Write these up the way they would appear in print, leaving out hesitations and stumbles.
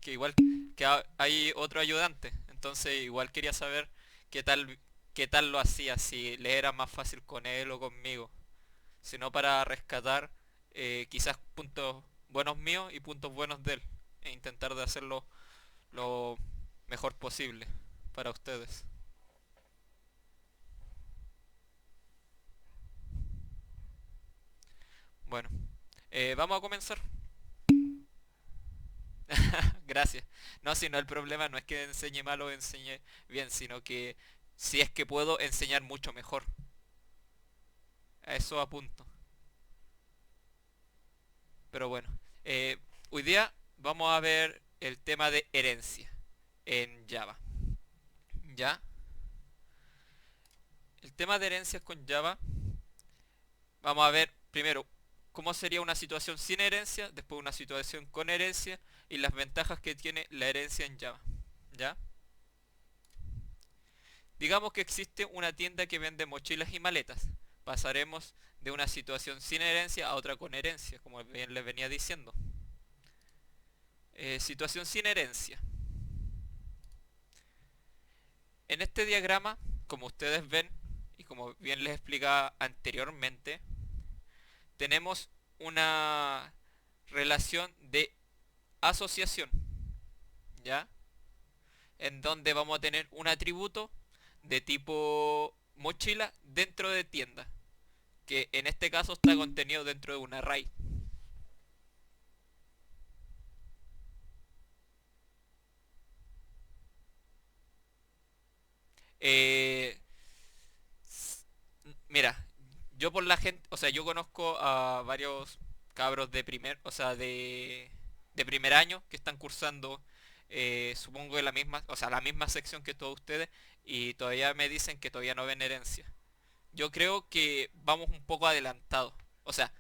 que igual que hay otro ayudante. Entonces igual quería saber qué tal, qué tal lo hacía, si le era más fácil con él o conmigo. Sino para rescatar quizás puntos buenos míos y puntos buenos de él. E intentar de hacerlo lo mejor posible para ustedes. Bueno, vamos a comenzar. Gracias. No, si no, el problema no es que enseñe mal o enseñe bien, sino que si es que puedo enseñar mucho mejor. A eso apunto. Pero bueno, eh, hoy día vamos a ver el tema de herencia en Java. ¿Ya? El tema de herencias con Java, vamos a ver primero cómo sería una situación sin herencia, después una situación con herencia y las ventajas que tiene la herencia en Java. ¿Ya? Digamos que existe una tienda que vende mochilas y maletas. Pasaremos de una situación sin herencia a otra con herencia, como bien les venía diciendo. Situación sin herencia. En este diagrama, como ustedes ven, y como bien les explicaba anteriormente, tenemos una relación de asociación, ¿ya? En donde vamos a tener un atributo de tipo mochila dentro de tienda, que en este caso está contenido dentro de un array. Eh, Mira, yo por la gente, o sea, yo conozco a varios cabros de primer, o sea, de primer año que están cursando, supongo que la misma, o sea, la misma sección que todos ustedes y todavía me dicen que todavía no ven herencia. Yo creo que vamos un poco adelantados. O sea,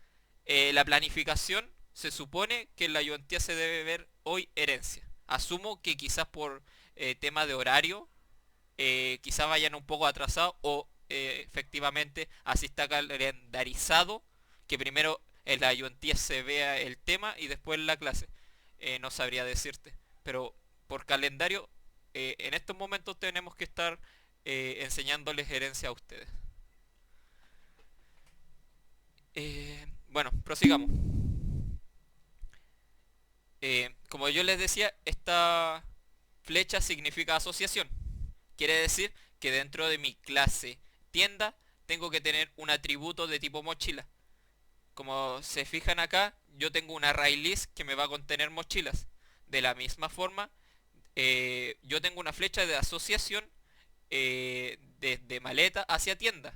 la planificación se supone que en la ayudantía se debe ver hoy herencia. Asumo que quizás por tema de horario quizás vayan un poco atrasados o efectivamente así está calendarizado que primero en la ayudantía se vea el tema y después en la clase. No sabría decirte, pero por calendario en estos momentos tenemos que estar enseñándoles herencia a ustedes. Bueno, prosigamos. Como yo les decía, esta flecha significa asociación. Quiere decir que dentro de mi clase tienda tengo que tener un atributo de tipo mochila. Como se fijan acá, yo tengo una array list que me va a contener mochilas. De la misma forma, yo tengo una flecha de asociación desde maleta hacia tienda.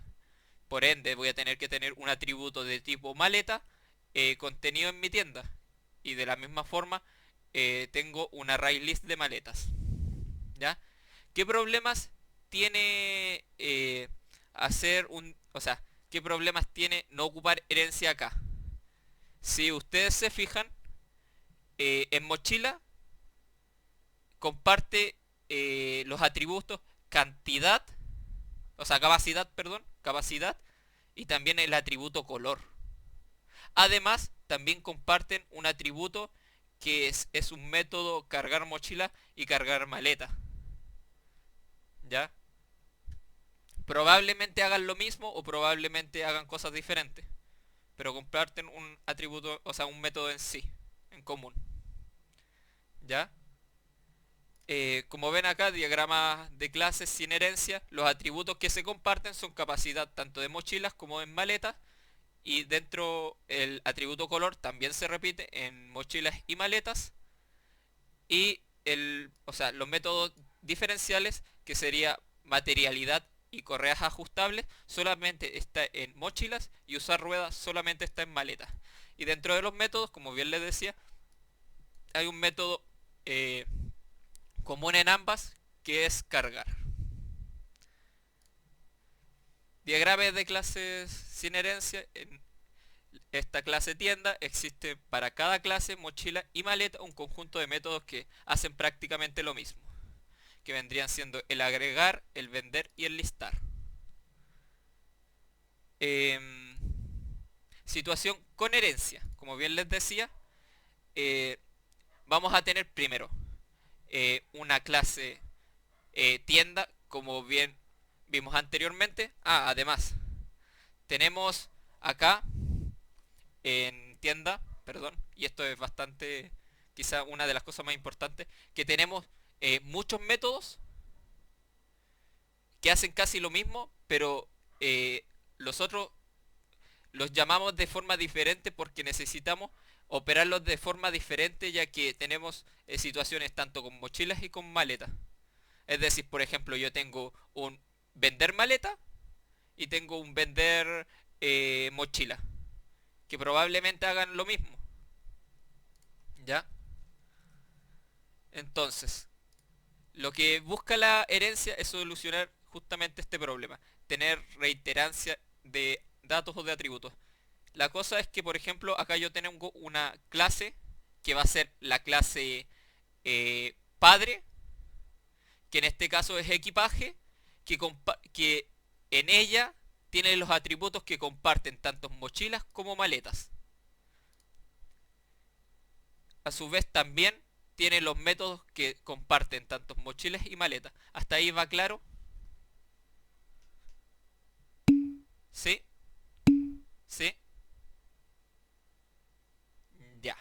Por ende, voy a tener que tener un atributo de tipo maleta contenido en mi tienda. Y de la misma forma, tengo una array list de maletas. ¿Ya? ¿Qué problemas tiene hacer un... O sea, qué problemas tiene no ocupar herencia acá? Si ustedes se fijan, en mochila comparte los atributos cantidad, o sea, capacidad, perdón, capacidad, y también el atributo color. Además, también comparten un atributo que es un método cargar mochila y cargar maleta. ¿Ya? Probablemente hagan lo mismo o probablemente hagan cosas diferentes. Pero comparten un atributo, o sea, un método en sí, en común. ¿Ya? Como ven acá, diagrama de clases sin herencia, los atributos que se comparten son capacidad tanto de mochilas como en maletas y dentro el atributo color también se repite en mochilas y maletas y o sea, los métodos diferenciales que sería materialidad y correas ajustables solamente está en mochilas y usar ruedas solamente está en maletas. Y dentro de los métodos, como bien les decía, hay un método eh, común en ambas que es cargar. Diagramas de clases sin herencia. En esta clase tienda existe para cada clase, mochila y maleta un conjunto de métodos que hacen prácticamente lo mismo, que vendrían siendo el agregar, el vender y el listar. Em, Situación con herencia. Como bien les decía, eh, vamos a tener primero. una clase tienda, como bien vimos anteriormente. Además, tenemos acá en tienda, perdón, y esto es bastante, quizá una de las cosas más importantes, que tenemos muchos métodos que hacen casi lo mismo, pero los otros los llamamos de forma diferente porque necesitamos operarlos de forma diferente, ya que tenemos situaciones tanto con mochilas y con maletas. Es decir, por ejemplo, yo tengo un vender maleta y tengo un vender mochila, que probablemente hagan lo mismo. ¿Ya? Entonces, lo que busca la herencia es solucionar justamente este problema, tener reiterancia de datos o de atributos. La cosa es que, por ejemplo, acá yo tengo una clase que va a ser la clase padre, que en este caso es equipaje, que en ella tiene los atributos que comparten tanto mochilas como maletas. A su vez también tiene los métodos que comparten tanto mochilas y maletas. ¿Hasta ahí va claro? ¿Sí? ¿Sí? Ya.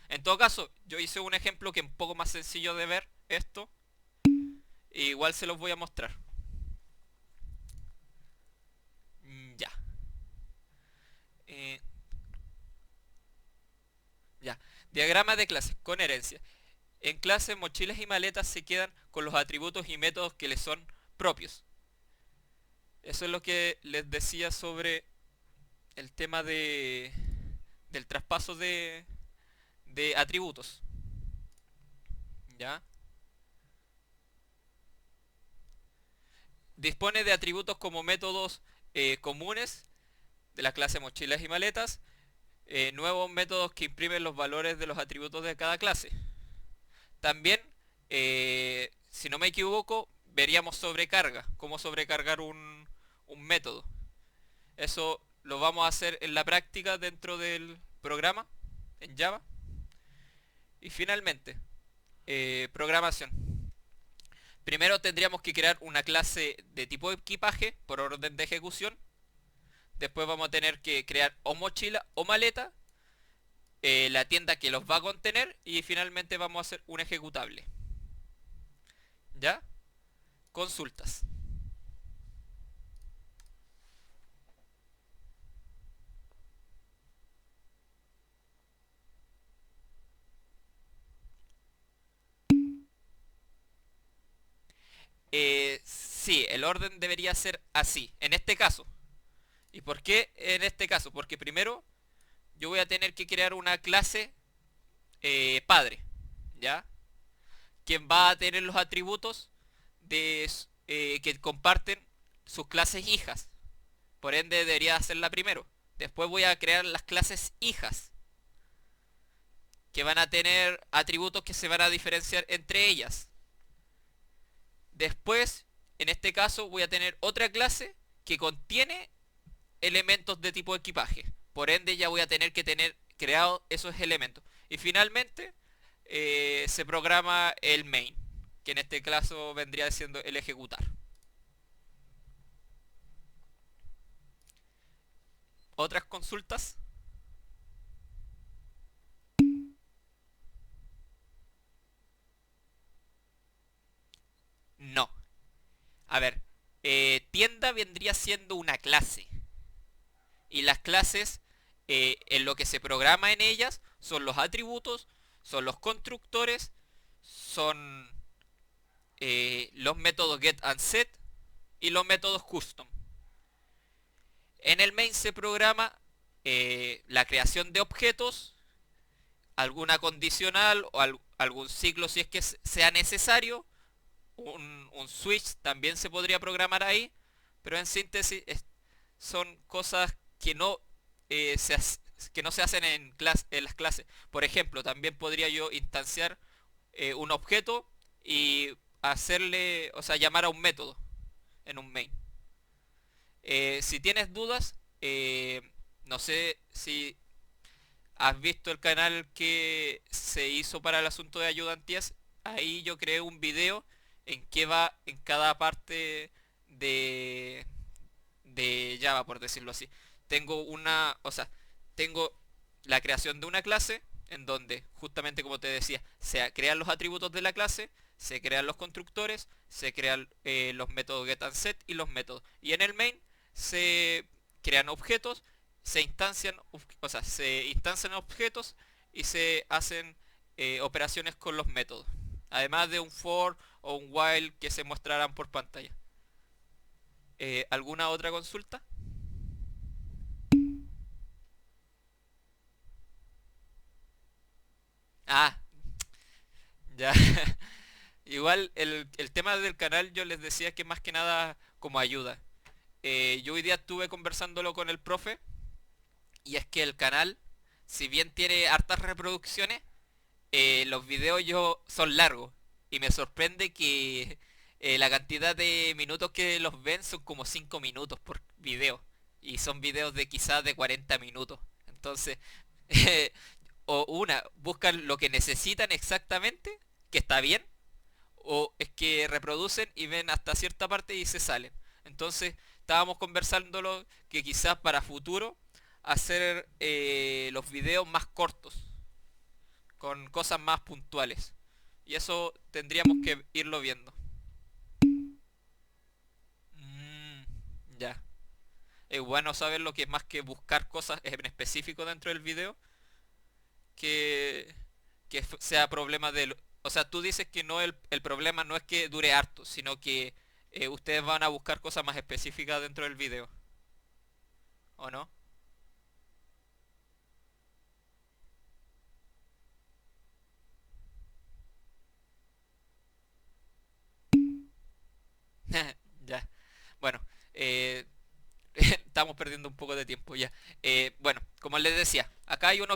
En todo caso, yo hice un ejemplo que es un poco más sencillo de ver esto. E igual se los voy a mostrar. Ya. Eh, ya. Diagrama de clases con herencia. En clase, mochilas y maletas se quedan con los atributos y métodos que les son propios. Eso es lo que les decía sobre el tema del traspaso de atributos. ¿Ya? Dispone de atributos como métodos comunes de la clase mochilas y maletas, nuevos métodos que imprimen los valores de los atributos de cada clase. También, si no me equivoco, veríamos sobrecarga, cómo sobrecargar un método. Eso lo vamos a hacer en la práctica dentro del programa, en Java. Y finalmente, programación. Primero tendríamos que crear una clase de tipo equipaje por orden de ejecución. Después vamos a tener que crear o mochila o maleta, la tienda que los va a contener y finalmente vamos a hacer un ejecutable. ¿Ya? Consultas. Sí, el orden debería ser así, en este caso. ¿Y por qué en este caso? Porque primero yo voy a tener que crear una clase padre, ¿ya? Quien va a tener los atributos que comparten sus clases hijas. Por ende debería hacerla primero. Después voy a crear las clases hijas, que van a tener atributos que se van a diferenciar entre ellas. Después, en este caso, voy a tener otra clase que contiene elementos de tipo equipaje. Por ende ya voy a tener que tener creado esos elementos. Y finalmente se programa el main, que en este caso vendría siendo el ejecutar. ¿Otras consultas? No. A ver, tienda vendría siendo una clase. Y las clases, en lo que se programa en ellas, son los atributos, son los constructores, son los métodos get and set y los métodos custom. En el main se programa la creación de objetos, alguna condicional o algún ciclo si es que sea necesario. Un switch también se podría programar ahí, pero en síntesis son cosas que no, que no se hacen en las clases. Por ejemplo, también podría yo instanciar un objeto y hacerle, o sea, llamar a un método en un main. Si tienes dudas, no sé si has visto el canal que se hizo para el asunto de ayudantías. ahí yo creé un video en qué va en cada parte de, de Java, por decirlo así. Tengo o sea, tengo la creación de una clase en donde, justamente como te decía, se crean los atributos de la clase, se crean los constructores, se crean los métodos get and set y los métodos. Y en el main se crean objetos, se instancian objetos y se hacen operaciones con los métodos. Además de un for o un while que se mostrarán por pantalla. ¿Alguna otra consulta? Ah, ya. Igual el tema del canal yo les decía que más que nada como ayuda. Yo hoy día estuve conversándolo con el profe y es que el canal, si bien tiene hartas reproducciones, los videos yo son largos y me sorprende que la cantidad de minutos que los ven son como 5 minutos por video y son videos de quizás de 40 minutos. Entonces, o una, buscan lo que necesitan exactamente, que está bien, o es que reproducen y ven hasta cierta parte y se salen. Entonces, estábamos conversándolo que quizás para futuro hacer los videos más cortos, con cosas más puntuales. Y eso tendríamos que irlo viendo. Mm, ya. Es bueno saber lo que es más que buscar cosas en específico dentro del video que, sea problema de... O sea, tú dices que no el problema no es que dure harto, sino que ustedes van a buscar cosas más específicas dentro del video, ¿o no? Ya. Bueno, eh, estamos perdiendo un poco de tiempo ya. Bueno, como les decía, acá hay un...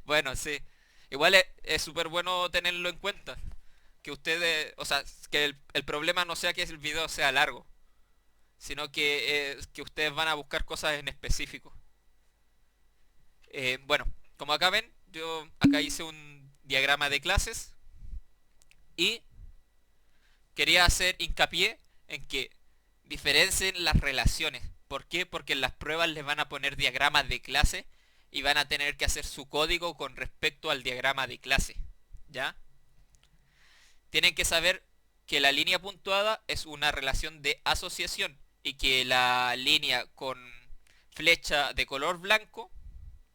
Bueno, sí. Igual es súper bueno tenerlo en cuenta. Que ustedes, o sea, que el problema no sea que el video sea largo, sino que ustedes van a buscar cosas en específico. Bueno, como acá ven, yo acá hice un diagrama de clases y quería hacer hincapié en que diferencien las relaciones. ¿Por qué? Porque en las pruebas les van a poner diagramas de clase y van a tener que hacer su código con respecto al diagrama de clase. ¿Ya? Tienen que saber que la línea puntuada es una relación de asociación y que la línea con flecha de color blanco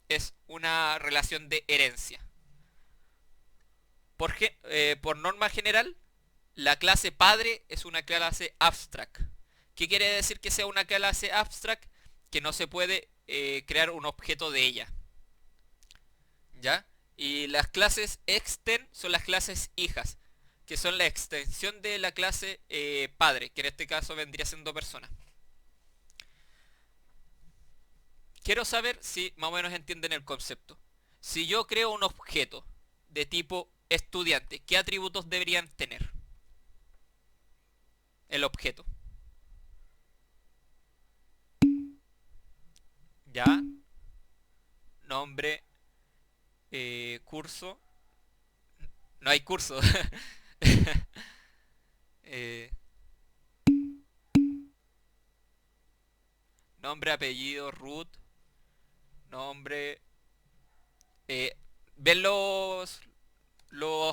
es una relación de herencia. Por norma general, la clase padre es una clase abstract. ¿Qué quiere decir que sea una clase abstract? Que no se puede crear un objeto de ella. ¿Ya? Y las clases extend son las clases hijas, que son la extensión de la clase padre, que en este caso vendría siendo persona. Quiero saber si más o menos entienden el concepto. Si yo creo un objeto de tipo estudiante, ¿qué atributos deberían tener el objeto? ¿Ya? Nombre, curso. No hay curso. Eh, nombre, apellido, root, nombre. ¿Ven los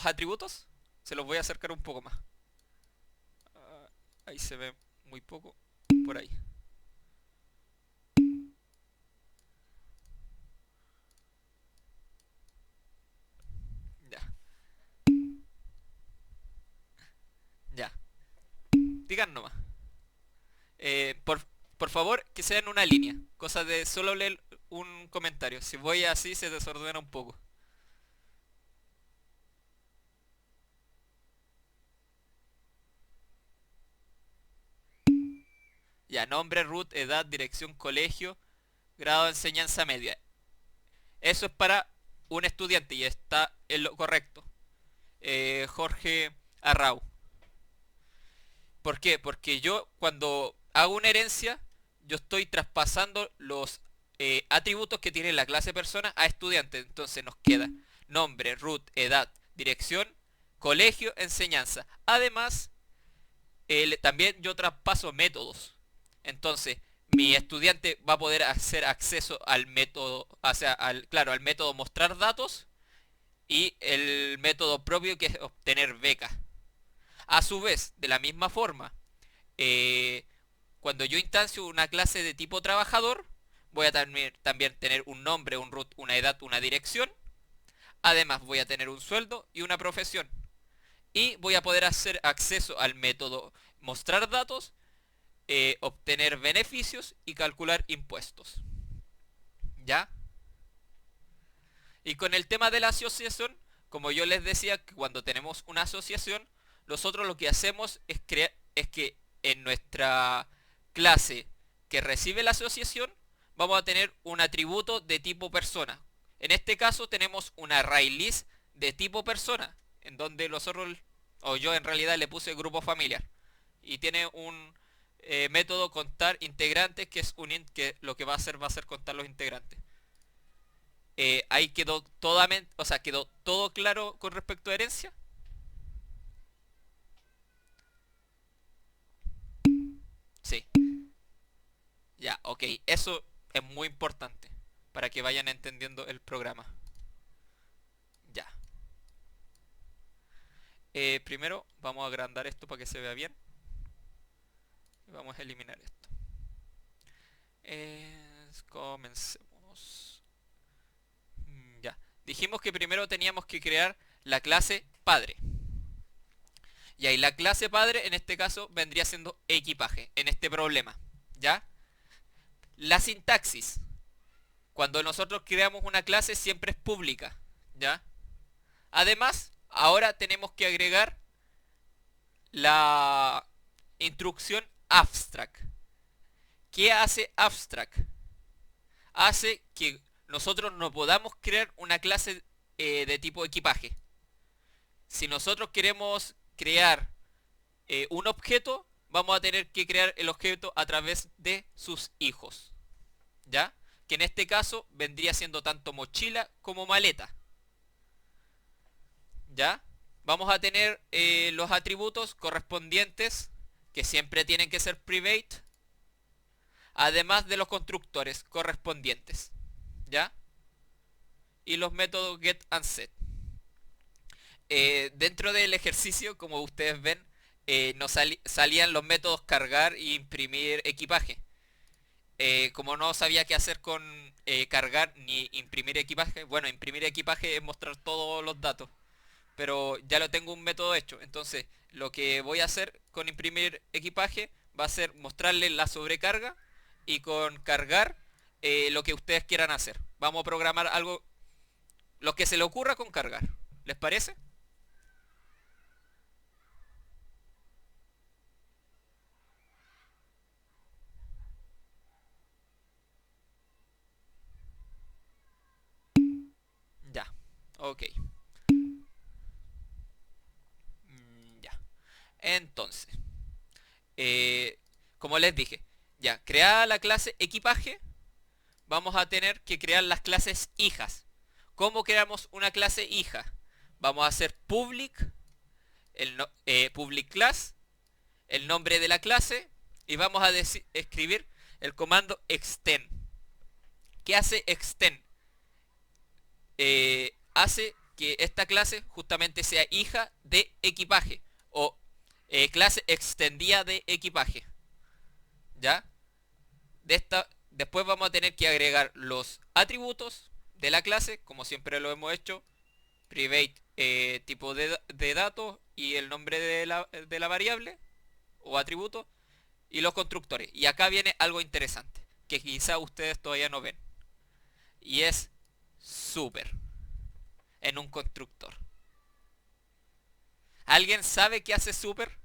atributos? Se los voy a acercar un poco más. Ah, ahí se ve muy poco. Por ahí. Ya. Ya. Digan nomás. Por favor, que sea en una línea. Cosa de solo leer un comentario. Si voy así se desordena un poco. Ya, nombre, root, edad, dirección, colegio, grado de enseñanza media. Eso es para un estudiante y está en lo correcto. Jorge Arrau. ¿Por qué? Porque yo cuando hago una herencia, yo estoy traspasando los atributos que tiene la clase persona a estudiante. Entonces nos queda nombre, root, edad, dirección, colegio, enseñanza. Además, también yo traspaso métodos. Entonces, mi estudiante va a poder hacer acceso al método, o sea, claro, al método mostrar datos y el método propio que es obtener becas. A su vez, de la misma forma, eh, cuando yo instancio una clase de tipo trabajador, voy a también tener un nombre, un root, una edad, una dirección. Además, voy a tener un sueldo y una profesión. Y voy a poder hacer acceso al método mostrar datos, obtener beneficios y calcular impuestos. ¿Ya? Y con el tema de la asociación, como yo les decía, que cuando tenemos una asociación, nosotros lo que hacemos es que en nuestra clase que recibe la asociación, vamos a tener un atributo de tipo persona. En este caso tenemos una array list de tipo persona, en donde nosotros, o yo en realidad le puse grupo familiar. Y tiene un método contar integrantes, que es un int que lo que va a ser contar los integrantes. Ahí quedó o sea, quedó todo claro con respecto a herencia. Sí, ya, ok. Eso es muy importante para que vayan entendiendo el programa. Ya. Primero vamos a agrandar esto para que se vea bien. Y vamos a eliminar esto. Comencemos. Ya. Dijimos que primero teníamos que crear la clase padre. Y ahí la clase padre en este caso vendría siendo equipaje en este problema. ¿Ya? La sintaxis. Cuando nosotros creamos una clase siempre es pública. ¿Ya? Además, ahora tenemos que agregar la instrucción abstract. ¿Qué hace abstract? Hace que nosotros no podamos crear una clase de tipo equipaje. Si nosotros queremos crear un objeto, vamos a tener que crear el objeto a través de sus hijos. ¿Ya? Que en este caso vendría siendo tanto mochila como maleta. ¿Ya? Vamos a tener los atributos correspondientes, que siempre tienen que ser private, además de los constructores correspondientes. ¿Ya? Y los métodos get and set. Dentro del ejercicio, como ustedes ven, nos salían los métodos cargar e imprimir equipaje. Como no sabía qué hacer con cargar ni imprimir equipaje, bueno, imprimir equipaje es mostrar todos los datos, pero ya lo tengo un método hecho. Entonces, lo que voy a hacer con imprimir equipaje va a ser mostrarle la sobrecarga, y con cargar lo que ustedes quieran hacer. Vamos a programar algo, lo que se le ocurra con cargar. ¿Les parece? Ya, ok. Ya. Entonces, como les dije, ya, creada la clase equipaje, vamos a tener que crear las clases hijas. ¿Cómo creamos una clase hija? Vamos a hacer public, public class, el nombre de la clase, y vamos a escribir el comando extend. ¿Qué hace extend? Hace que esta clase justamente sea hija de equipaje, o clase extendida de equipaje. ¿Ya? Después vamos a tener que agregar los atributos de la clase, como siempre lo hemos hecho. Private, tipo de datos y el nombre de la variable o atributo, y los constructores. Y acá viene algo interesante que quizá ustedes todavía no ven, y es super en un constructor. ¿Alguien sabe qué hace super?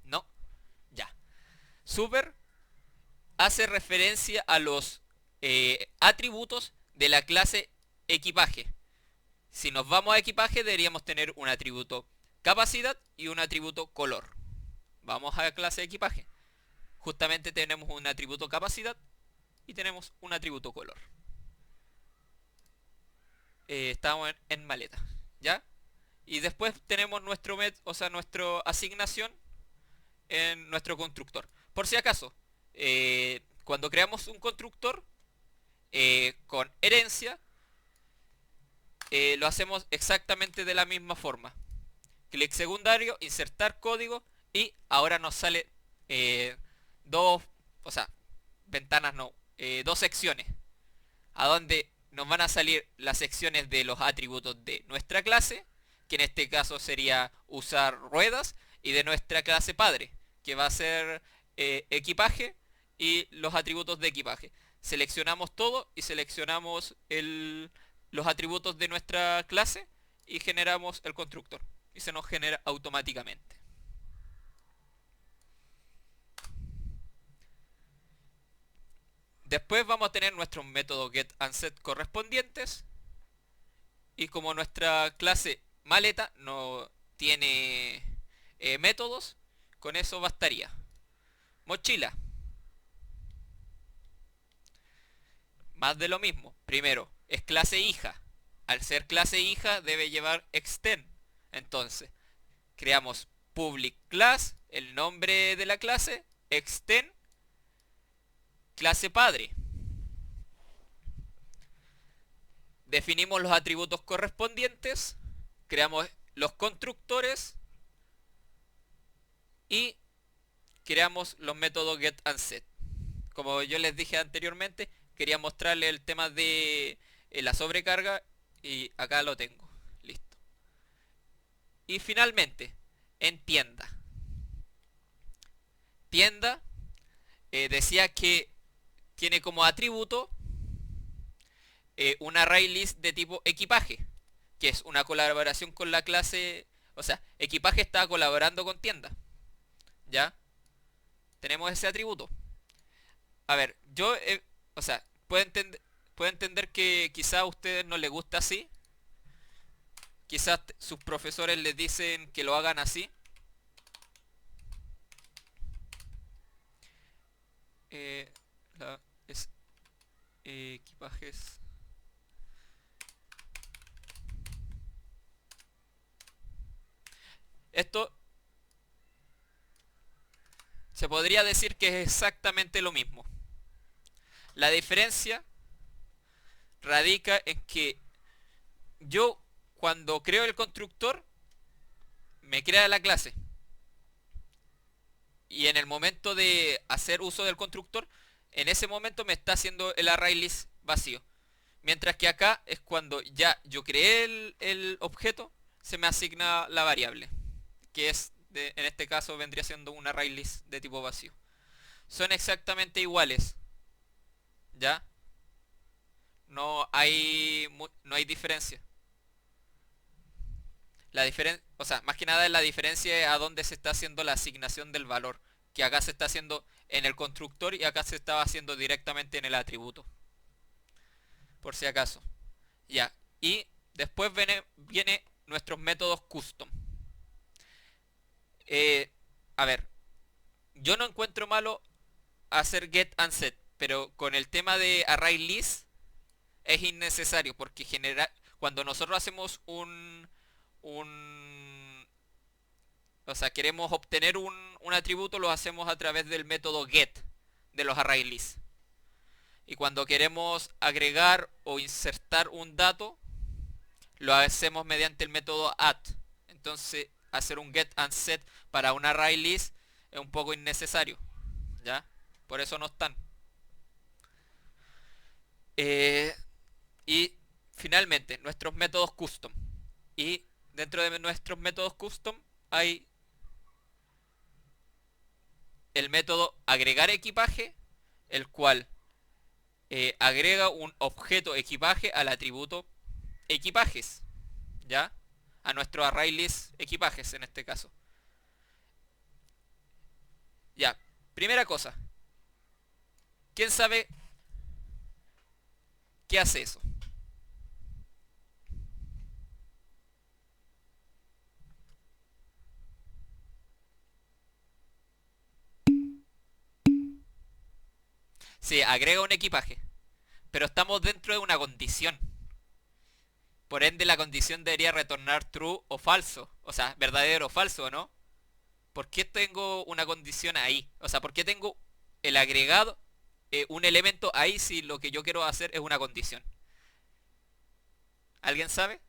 No, ya. Super hace referencia a los atributos de la clase equipaje. Si nos vamos a equipaje, deberíamos tener un atributo capacidad y un atributo color. Vamos a la clase de equipaje. Justamente tenemos un atributo capacidad y tenemos un atributo color. Estamos en maleta, ¿ya? Y después tenemos nuestra asignación en nuestro constructor. Por si acaso, cuando creamos un constructor con herencia, lo hacemos exactamente de la misma forma. Clic secundario, insertar código y ahora nos sale dos, o sea, ventanas no, dos secciones, a donde nos van a salir las secciones de los atributos de nuestra clase, que en este caso sería usar ruedas, y de nuestra clase padre, que va a ser equipaje y los atributos de equipaje. Seleccionamos todo y seleccionamos los atributos de nuestra clase y generamos el constructor. Y se nos genera automáticamente. Después vamos a tener nuestros métodos get and set correspondientes. Y como nuestra clase maleta no tiene métodos, con eso bastaría. Mochila. Más de lo mismo. Primero, es clase hija. Al ser clase hija debe llevar extend. Entonces, creamos public class, el nombre de la clase, extend, clase padre. Definimos los atributos correspondientes, creamos los constructores y creamos los métodos get and set. Como yo les dije anteriormente, quería mostrarles el tema de la sobrecarga y acá lo tengo. Listo. Y finalmente, en tienda. Tienda decía que tiene como atributo un array list de tipo equipaje, que es una colaboración con la clase, o sea, equipaje está colaborando con tienda. ¿Ya? Tenemos ese atributo. A ver, o sea, puedo entender que quizá a ustedes no les gusta así. Quizás sus profesores les dicen que lo hagan así. Es equipajes. Esto se podría decir que es exactamente lo mismo. La diferencia radica en que yo cuando creo el constructor me crea la clase y en el momento de hacer uso del constructor, en ese momento me está haciendo el array list vacío. Mientras que acá es cuando ya yo creé el objeto, se me asigna la variable, que en este caso vendría siendo un array list de tipo vacío. Son exactamente iguales, ¿ya? No hay diferencia. O sea, más que nada la diferencia es a dónde se está haciendo la asignación del valor, que acá se está haciendo en el constructor y acá se estaba haciendo directamente en el atributo. Por si acaso. Ya. Y después viene nuestros métodos custom. A ver, yo no encuentro malo hacer get and set, pero con el tema de array list es innecesario porque cuando nosotros hacemos o sea, queremos obtener un atributo, lo hacemos a través del método get de los array list. Y cuando queremos agregar o insertar un dato, lo hacemos mediante el método add. Entonces, hacer un get and set para un array list es un poco innecesario, ¿ya? Por eso no están. Y finalmente, nuestros métodos custom. Y dentro de nuestros métodos custom hay el método agregar equipaje, el cual agrega un objeto equipaje al atributo equipajes, ¿ya? A nuestro array list equipajes en este caso. Ya, primera cosa. ¿Quién sabe qué hace eso? Sí, agrega un equipaje. Pero estamos dentro de una condición. Por ende, la condición debería retornar true o falso. O sea, verdadero o falso, ¿no? ¿Por qué tengo una condición ahí? O sea, ¿por qué tengo el agregado, un elemento ahí si lo que yo quiero hacer es una condición? ¿Alguien sabe?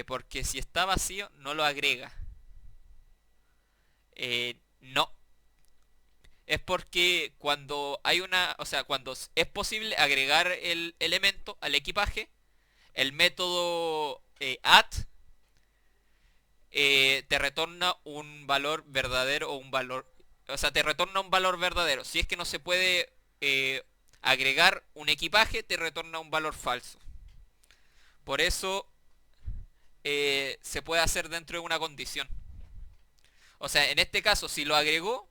Porque si está vacío, no lo agrega. No. Es porque cuando hay una, o sea, cuando es posible agregar el elemento al equipaje, el método add te retorna un valor verdadero o un valor, o sea, te retorna un valor verdadero. Si es que no se puede agregar un equipaje, te retorna un valor falso. Por eso se puede hacer dentro de una condición. O sea, en este caso, si lo agregó,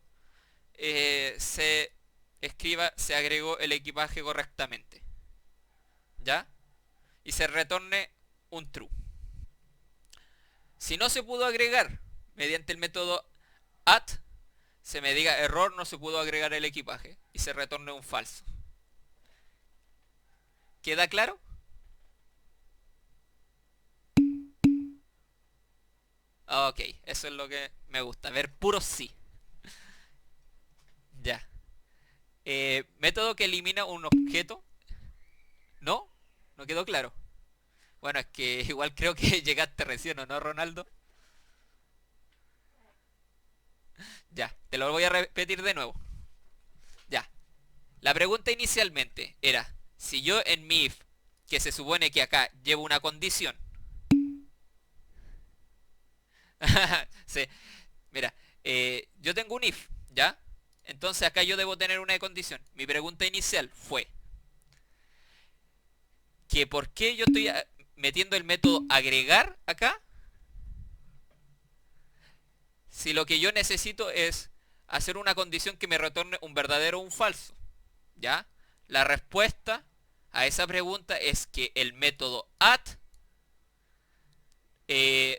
se escriba, se agregó el equipaje correctamente. ¿Ya? Y se retorne un true. Si no se pudo agregar mediante el método add, se me diga error, no se pudo agregar el equipaje y se retorne un falso. ¿Queda claro? Ok, eso es lo que me gusta, ver puro sí. Ya. Método que elimina un objeto. ¿No? ¿No quedó claro? Bueno, es que igual creo que llegaste recién, ¿o no, Ronaldo? Ya, te lo voy a repetir de nuevo. Ya. La pregunta inicialmente era, si yo en mi if, que se supone que acá llevo una condición. Sí, mira, yo tengo un if, ¿ya? Entonces acá yo debo tener una condición. Mi pregunta inicial fue que por qué yo estoy metiendo el método agregar acá si lo que yo necesito es hacer una condición que me retorne un verdadero o un falso. ¿Ya? La respuesta a esa pregunta es que el método add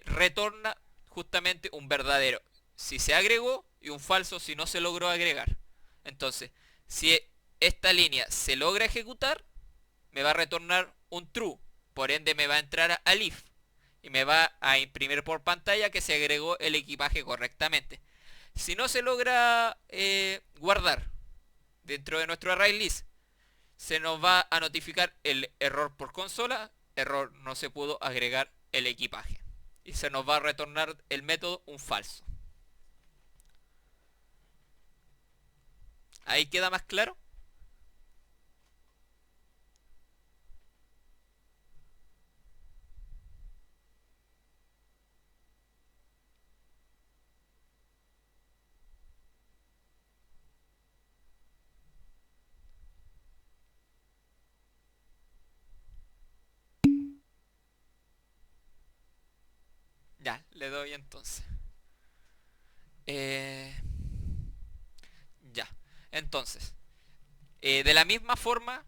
retorna justamente un verdadero si se agregó y un falso si no se logró agregar. Entonces, si esta línea se logra ejecutar, me va a retornar un true. Por ende me va a entrar al if y me va a imprimir por pantalla que se agregó el equipaje correctamente. Si no se logra guardar dentro de nuestro array list, se nos va a notificar el error por consola, error no se pudo agregar el equipaje. Y se nos va a retornar el método un falso. ¿Ahí queda más claro? Ya, le doy entonces. Eh, ya, entonces. De la misma forma,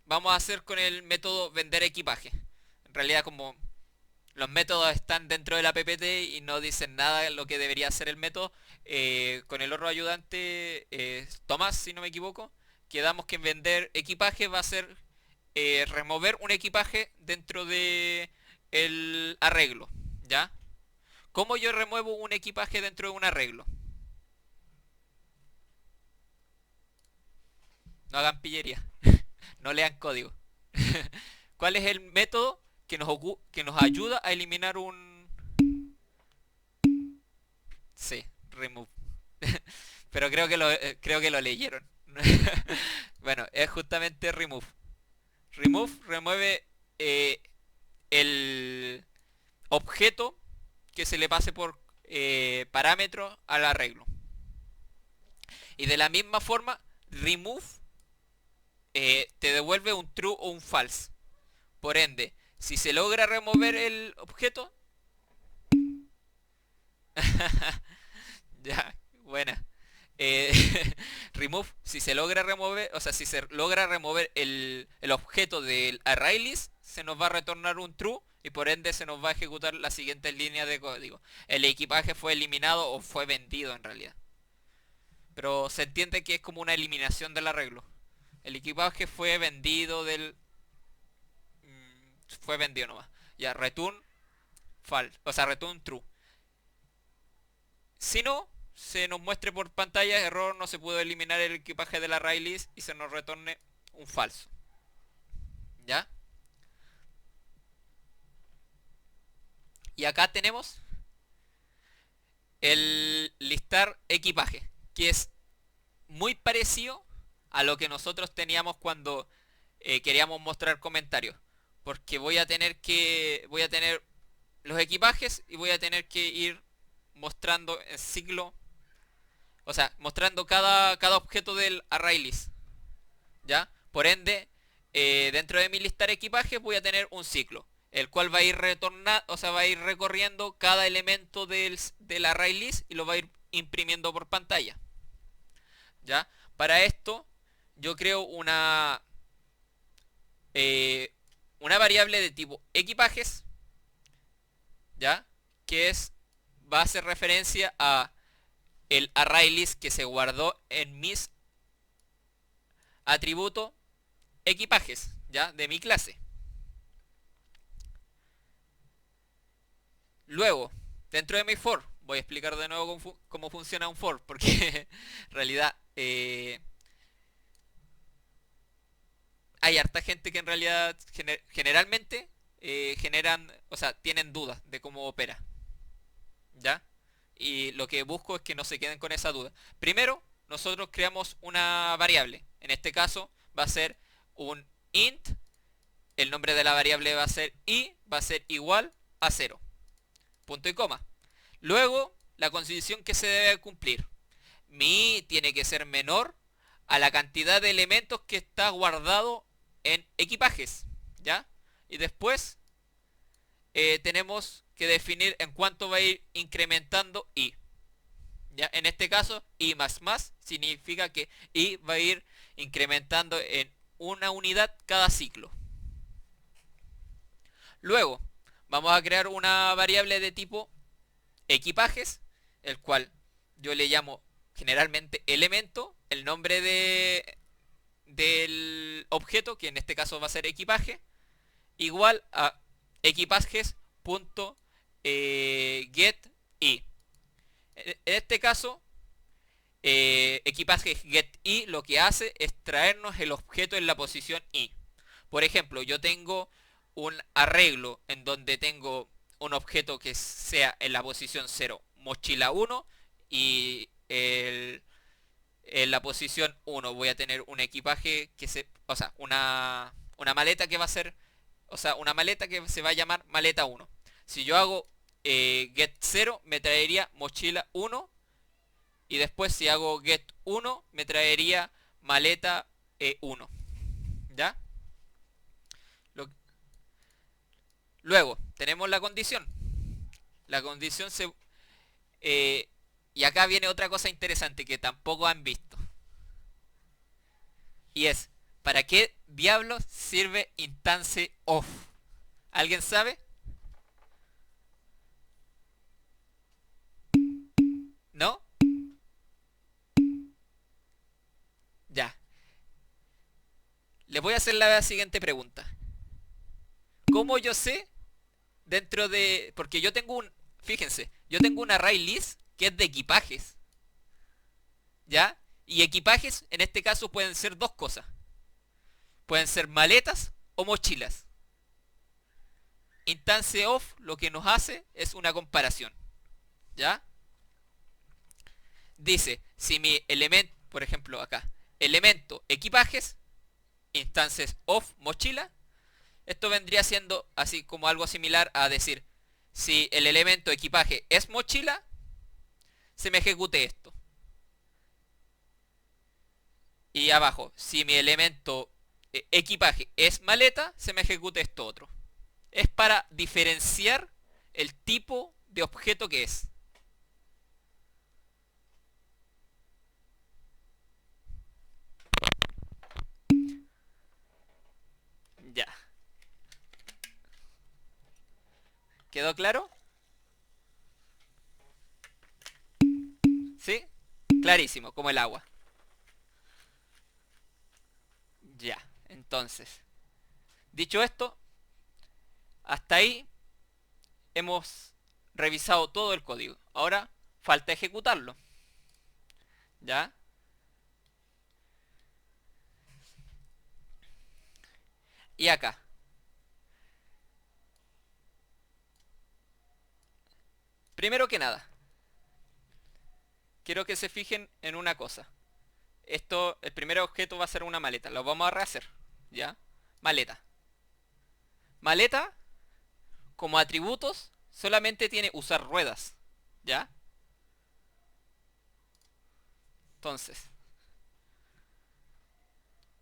vamos a hacer con el método vender equipaje. En realidad, como los métodos están dentro de la PPT y no dicen nada de lo que debería hacer el método, con el otro ayudante, Tomás, si no me equivoco, quedamos que en vender equipaje va a ser remover un equipaje dentro de el arreglo, ¿ya? ¿Cómo yo remuevo un equipaje dentro de un arreglo? No hagan pillería, no lean código. ¿Cuál es el método que nos ayuda a eliminar un... Sí, remove. Pero creo que lo leyeron. Bueno, es justamente remove. Remove remueve el objeto que se le pase por parámetro al arreglo. Y de la misma forma, remove te devuelve un true o un false. Por ende, si se logra remover el objeto, ya, buena. Eh, remove, si se logra remover, o sea, si se logra remover el objeto del array list, se nos va a retornar un true y por ende se nos va a ejecutar la siguiente línea de código. El equipaje fue eliminado o fue vendido en realidad. Pero se entiende que es como una eliminación del arreglo. El equipaje fue vendido del... fue vendido nomás. Ya, return false, o sea, return true. Si no, se nos muestre por pantalla error, no se pudo eliminar el equipaje de la array list y se nos retorne un falso. ¿Ya? Y acá tenemos el listar equipaje, que es muy parecido a lo que nosotros teníamos cuando queríamos mostrar comentarios. Porque voy a tener los equipajes y voy a tener que ir mostrando en ciclo, o sea, mostrando cada objeto del ArrayList, ¿ya? Por ende, dentro de mi listar equipaje voy a tener un ciclo, el cual va a ir retornando, o sea, va a ir recorriendo cada elemento del ArrayList y lo va a ir imprimiendo por pantalla, ¿ya? Para esto, yo creo una variable de tipo equipajes, ¿ya? Que va a hacer referencia a el ArrayList que se guardó en mis atributos equipajes, ¿ya? De mi clase. Luego, dentro de mi for, voy a explicar de nuevo cómo funciona un for, porque en realidad hay harta gente que en realidad generalmente generan, o sea, tienen dudas de cómo opera, ¿ya? Y lo que busco es que no se queden con esa duda. Primero, nosotros creamos una variable. En este caso va a ser un int. El nombre de la variable va a ser i, va a ser igual a 0. Punto y coma. Luego, la condición que se debe cumplir. Mi i tiene que ser menor a la cantidad de elementos que está guardado en equipajes, ¿ya? Y después tenemos que definir en cuánto va a ir incrementando i. ¿Ya? En este caso, i más más significa que i va a ir incrementando en una unidad cada ciclo. Luego, vamos a crear una variable de tipo equipajes, el cual yo le llamo generalmente elemento, el nombre del objeto, que en este caso va a ser equipaje, igual a equipajes.get i. En este caso, equipaje get i lo que hace es traernos el objeto en la posición i. Por ejemplo, yo tengo un arreglo en donde tengo un objeto que sea en la posición 0, mochila 1, y en la posición 1 voy a tener un equipaje o sea, una maleta que va a ser, o sea, una maleta que se va a llamar maleta 1. Si yo hago get 0 me traería mochila 1, y después si hago get 1 me traería maleta 1, ¿ya? Lo- Luego tenemos la condición. La condición eh, y acá viene otra cosa interesante que tampoco han visto. Y es, ¿para qué diablos sirve instance of? ¿Alguien sabe? ¿No? Ya. Les voy a hacer la siguiente pregunta. ¿Cómo yo sé dentro de... Porque yo tengo fíjense, yo tengo un array list que es de equipajes, ¿ya? Y equipajes en este caso pueden ser dos cosas. Pueden ser maletas o mochilas. Instance of lo que nos hace es una comparación, ¿ya? Dice, si mi elemento, por ejemplo acá, elemento equipajes, instances of mochila, esto vendría siendo así como algo similar a decir, si el elemento equipaje es mochila, se me ejecute esto. Y abajo, si mi elemento equipaje es maleta, se me ejecute esto otro. Es para diferenciar el tipo de objeto que es. Ya. ¿Quedó claro? ¿Sí? Clarísimo, como el agua. Ya, entonces, dicho esto, hasta ahí hemos revisado todo el código. Ahora falta ejecutarlo. ¿Ya? Y acá. Primero que nada, quiero que se fijen en una cosa. Esto, el primer objeto va a ser una maleta. Lo vamos a rehacer. ¿Ya? Maleta. Maleta, como atributos, solamente tiene usar ruedas. ¿Ya? Entonces,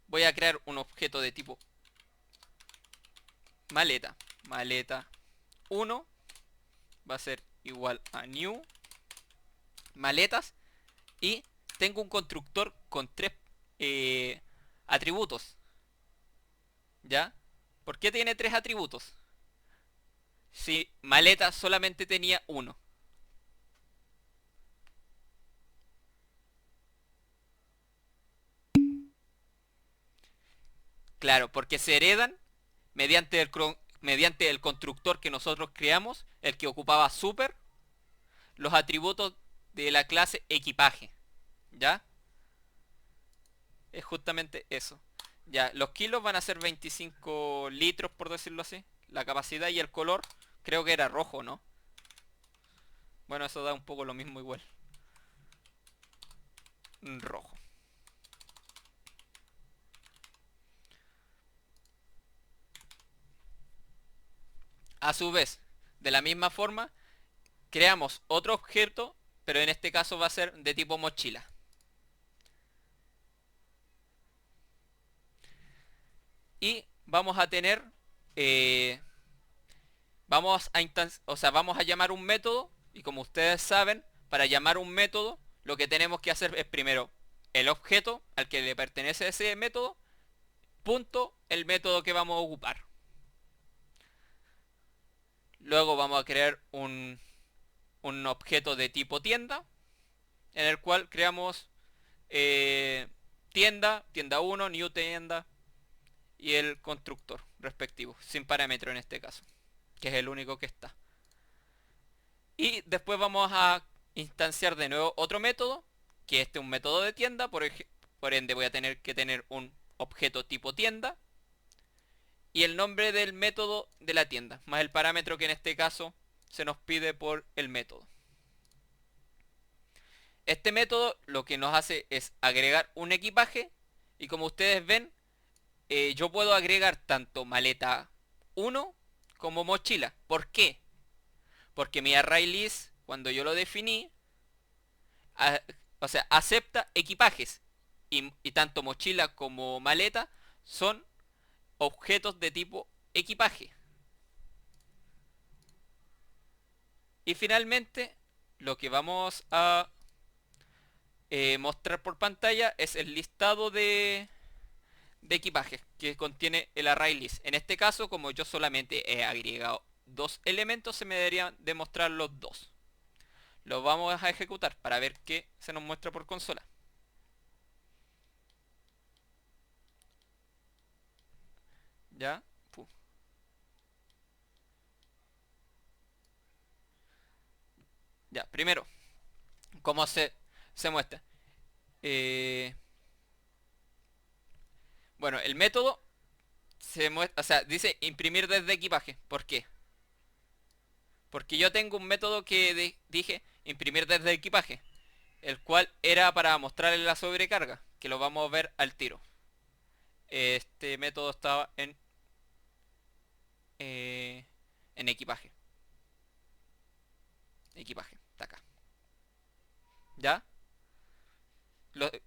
voy a crear un objeto de tipo maleta. Maleta 1 va a ser igual a new maletas. Y tengo un constructor con tres atributos. ¿Ya? ¿Por qué tiene tres atributos? Si maleta solamente tenía uno. Claro, porque se heredan mediante el constructor que nosotros creamos, el que ocupaba super, los atributos de la clase equipaje. ¿Ya? Es justamente eso. Ya, los kilos van a ser 25 litros, por decirlo así. La capacidad y el color, creo que era rojo, ¿no? Bueno, eso da un poco lo mismo igual. Rojo. A su vez, de la misma forma, creamos otro objeto, pero en este caso va a ser de tipo mochila. Y vamos a tener, eh, vamos a llamar un método, y como ustedes saben, para llamar un método, lo que tenemos que hacer es primero el objeto al que le pertenece ese método, punto el método que vamos a ocupar. Luego vamos a crear un objeto de tipo tienda, en el cual creamos tienda 1, new tienda y el constructor respectivo, sin parámetro en este caso, que es el único que está. Y después vamos a instanciar de nuevo otro método, que este es un método de tienda, por ende voy a tener que tener un objeto tipo tienda y el nombre del método de la tienda, más el parámetro que en este caso se nos pide por el método. Este método lo que nos hace es agregar un equipaje y como ustedes ven, yo puedo agregar tanto maleta 1 como mochila. ¿Por qué? Porque mi array list, cuando yo lo definí, a- o sea, acepta equipajes y tanto mochila como maleta son objetos de tipo equipaje. Y finalmente, lo que vamos a mostrar por pantalla es el listado de equipajes que contiene el array list. En este caso, como yo solamente he agregado dos elementos, se me deberían demostrar los dos. Lo vamos a ejecutar para ver qué se nos muestra por consola. ¿Ya? Pu. Ya, primero, ¿cómo se muestra? Eh, bueno, el método se muestra, o sea, dice imprimir desde equipaje. ¿Por qué? Porque yo tengo un método que dije imprimir desde equipaje, el cual era para mostrarle la sobrecarga, que lo vamos a ver al tiro. Este método estaba en equipaje. Equipaje, está acá. ¿Ya?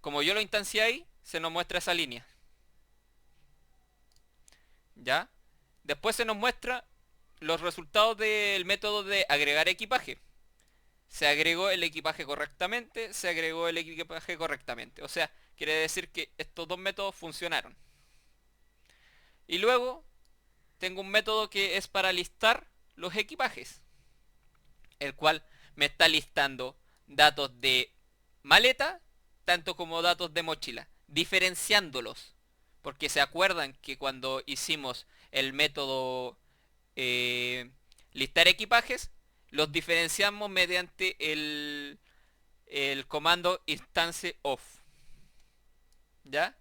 Como yo lo instancié ahí, se nos muestra esa línea. ¿Ya? Después se nos muestra los resultados del método de agregar equipaje. Se agregó el equipaje correctamente, se agregó el equipaje correctamente. O sea, quiere decir que estos dos métodos funcionaron. Y luego tengo un método que es para listar los equipajes, el cual me está listando datos de maleta, tanto como datos de mochila, diferenciándolos. Porque se acuerdan que cuando hicimos el método eh, listar equipajes, los diferenciamos mediante el comando instance of. ¿Ya?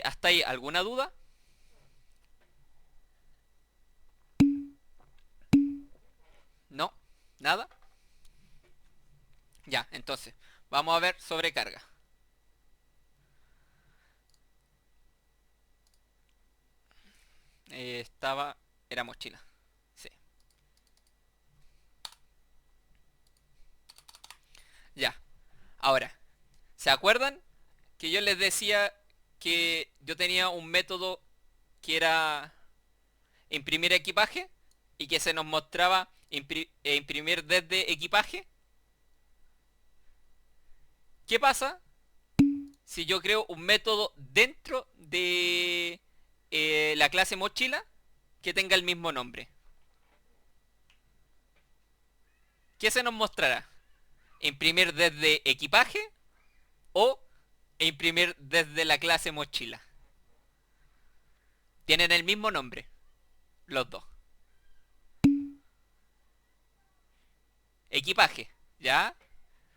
¿Hasta ahí alguna duda? ¿No? ¿Nada? Ya, entonces, vamos a ver sobrecarga. Estaba... Era mochila. Sí. Ya. Ahora, ¿se acuerdan que yo les decía que yo tenía un método que era imprimir equipaje y que se nos mostraba imprimir desde equipaje? ¿Qué pasa si yo creo un método dentro de la clase mochila que tenga el mismo nombre? ¿Qué se nos mostrará? ¿Imprimir desde equipaje o imprimir desde la clase mochila? Tienen el mismo nombre, los dos. Equipaje, ¿ya?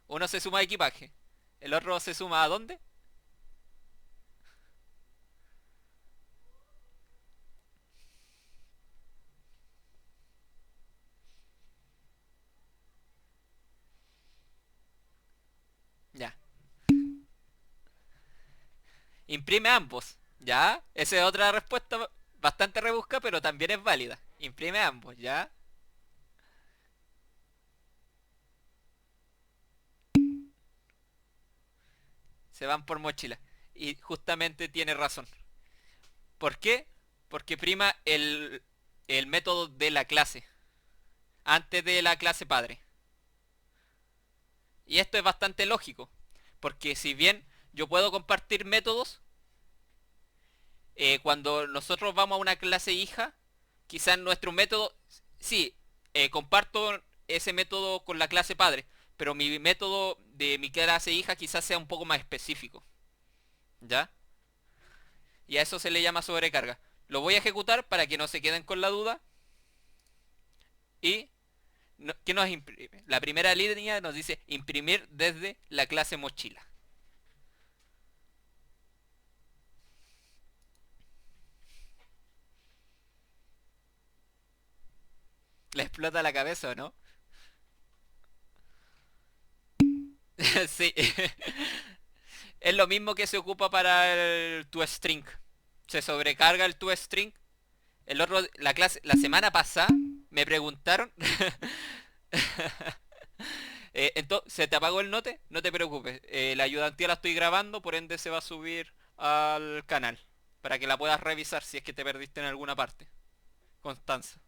Uno se suma a equipaje. ¿El otro se suma a dónde? Ya. Imprime ambos, ¿ya? Esa es otra respuesta bastante rebuscada, pero también es válida. Imprime ambos, ¿ya? Se van por mochila. Y justamente tiene razón. ¿Por qué? Porque prima el método de la clase, antes de la clase padre. Y esto es bastante lógico, porque si bien yo puedo compartir métodos, cuando nosotros vamos a una clase hija, quizás nuestro método, sí, comparto ese método con la clase padre, pero mi método de mi clase hija quizás sea un poco más específico, ¿ya? Y a eso se le llama sobrecarga. Lo voy a ejecutar para que no se queden con la duda. Y ¿qué nos imprime? La primera línea nos dice imprimir desde la clase mochila. ¿Le explota la cabeza o no? Sí. Es lo mismo que se ocupa para el toString. Se sobrecarga el toString. El otro, la semana pasada me preguntaron. Entonces, ¿se te apagó el note? No te preocupes. La ayudantía la estoy grabando, por ende se va a subir al canal. Para que la puedas revisar si es que te perdiste en alguna parte. Constanza.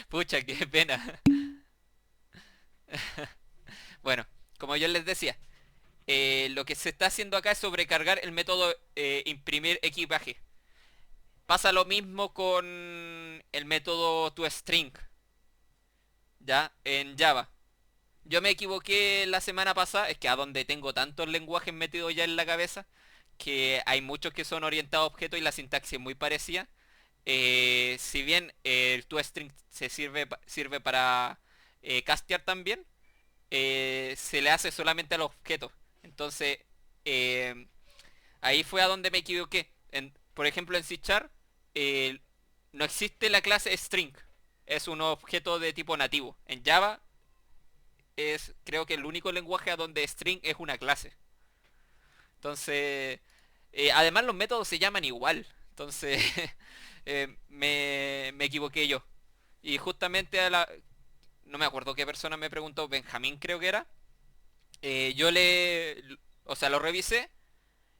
Pucha, qué pena. Bueno, como yo les decía, lo que se está haciendo acá es sobrecargar el método imprimir equipaje. Pasa lo mismo con el método toString, ya, en Java. Yo me equivoqué la semana pasada, es que a donde tengo tantos lenguajes metidos ya en la cabeza, que hay muchos que son orientados a objetos y la sintaxis es muy parecida. Si bien el toString sirve para castear también, se le hace solamente al objeto. Entonces, eh, ahí fue a donde me equivoqué. Por ejemplo, en C# eh, no existe la clase string. Es un objeto de tipo nativo. En Java es creo que el único lenguaje a donde string es una clase. Entonces, además los métodos se llaman igual. Entonces, me equivoqué yo. Y justamente no me acuerdo qué persona me preguntó, Benjamín creo que era. Yo o sea, lo revisé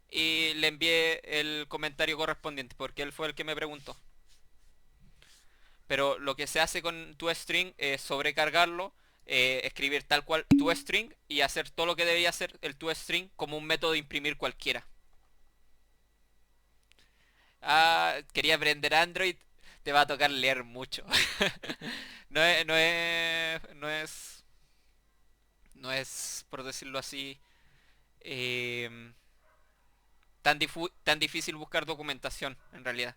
y le envié el comentario correspondiente porque él fue el que me preguntó. Pero lo que se hace con tu string es sobrecargarlo escribir tal cual toString y hacer todo lo que debería hacer el toString como un método de imprimir cualquiera. Ah, quería aprender Android, te va a tocar leer mucho. No es, por decirlo así, eh, tan difícil buscar documentación en realidad.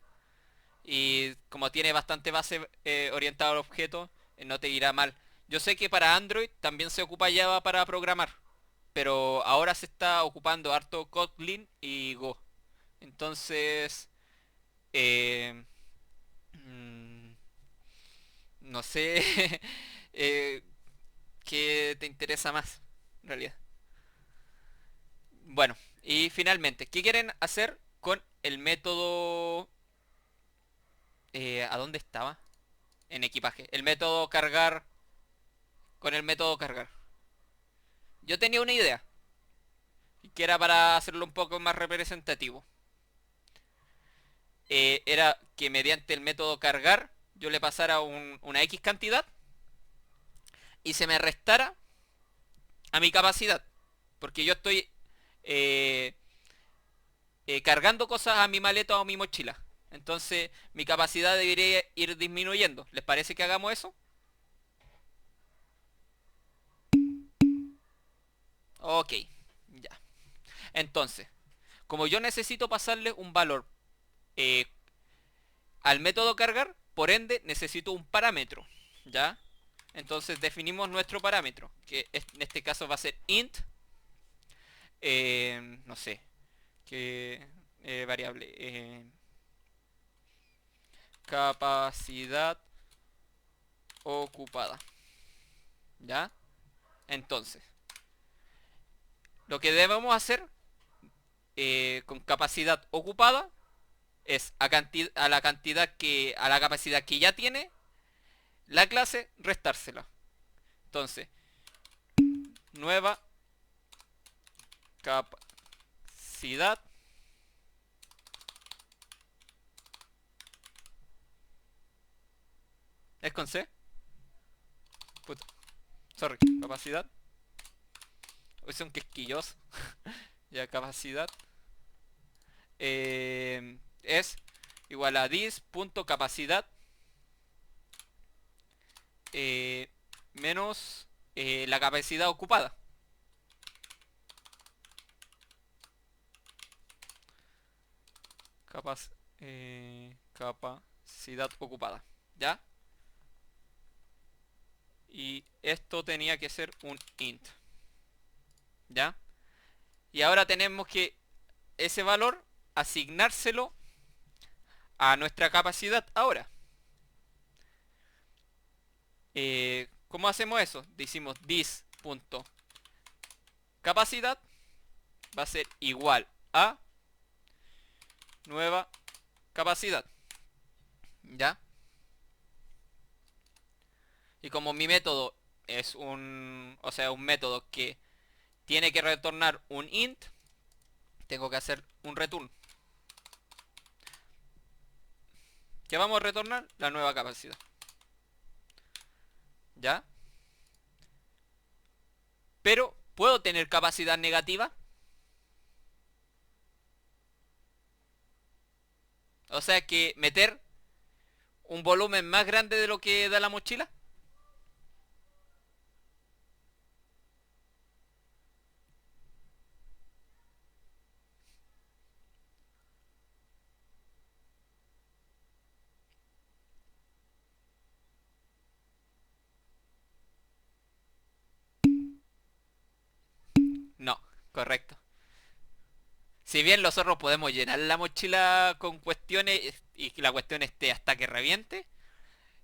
Y como tiene bastante base orientada al objeto, no te irá mal. Yo sé que para Android también se ocupa Java para programar, pero ahora se está ocupando harto Kotlin y Go. Entonces, eh, mm, no sé eh, qué te interesa más, en realidad. Bueno, y finalmente, ¿qué quieren hacer con el método... ¿a dónde estaba? En equipaje. El método cargar. Con el método cargar. Yo tenía una idea. Que era para hacerlo un poco más representativo. Era que mediante el método cargar yo le pasara una X cantidad y se me restara a mi capacidad. Porque yo estoy eh, cargando cosas a mi maleta o a mi mochila. Entonces mi capacidad debería ir disminuyendo. ¿Les parece que hagamos eso? Ok, ya. Entonces, como yo necesito pasarle un valor eh, al método cargar, por ende necesito un parámetro, ¿ya? Entonces definimos nuestro parámetro, que en este caso va a ser int, no sé, qué variable, capacidad ocupada, ¿ya? Entonces, lo que debemos hacer con capacidad ocupada es a la capacidad que ya tiene la clase restársela. Entonces, nueva capacidad es con C. Puta, sorry, capacidad. Hoy son quisquillosos. Ya, capacidad es igual a dis.capacidad menos la capacidad ocupada. Capaz, capacidad ocupada. ¿Ya? Y esto tenía que ser un int. ¿Ya? Y ahora tenemos que ese valor asignárselo a nuestra capacidad ahora. ¿Cómo hacemos eso? Decimos dis.capacidad va a ser igual a nueva capacidad. ¿Ya? Y como mi método es un método que tiene que retornar un int, tengo que hacer un return. ¿Qué vamos a retornar? La nueva capacidad. ¿Ya? Pero, ¿puedo tener capacidad negativa? O sea que meter un volumen más grande de lo que da la mochila. No, correcto. Si bien nosotros podemos llenar la mochila con cuestiones y que la cuestión esté hasta que reviente,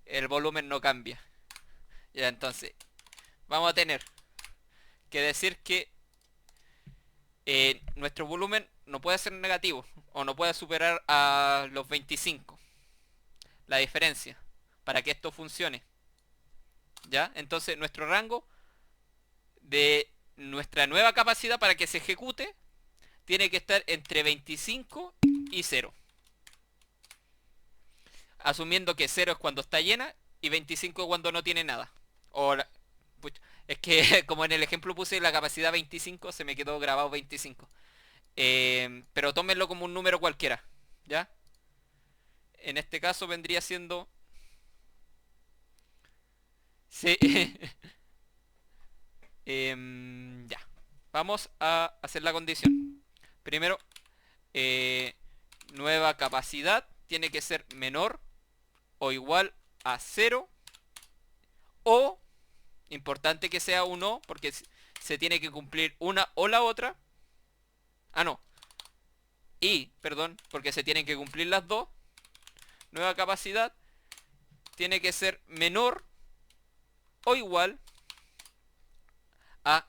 el volumen no cambia. Ya, entonces, vamos a tener que decir que nuestro volumen no puede ser negativo o no puede superar a los 25. La diferencia para que esto funcione. ¿Ya? Entonces, nuestro rango de nuestra nueva capacidad para que se ejecute tiene que estar entre 25 y 0. Asumiendo que 0 es cuando está llena y 25 es cuando no tiene nada. O pucha, es que como en el ejemplo puse la capacidad 25, se me quedó grabado 25. Pero tómenlo como un número cualquiera, ¿ya? En este caso vendría siendo... Sí. Ya. Vamos a hacer la condición. Primero, eh, nueva capacidad tiene que ser menor o igual a 0 o, importante que sea un o, porque se tiene que cumplir una o la otra. Ah, no. Y, perdón, porque se tienen que cumplir las dos. Nueva capacidad tiene que ser menor o igual a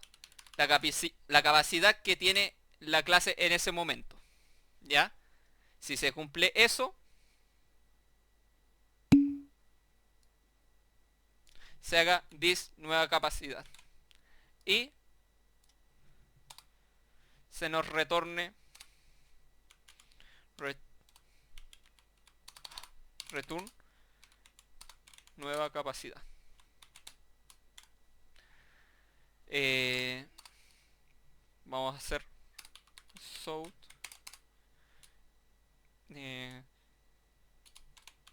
la capacidad que tiene la clase en ese momento. ¿Ya? Si se cumple eso, se haga this nueva capacidad. Y se nos retorne return nueva capacidad. Vamos a hacer south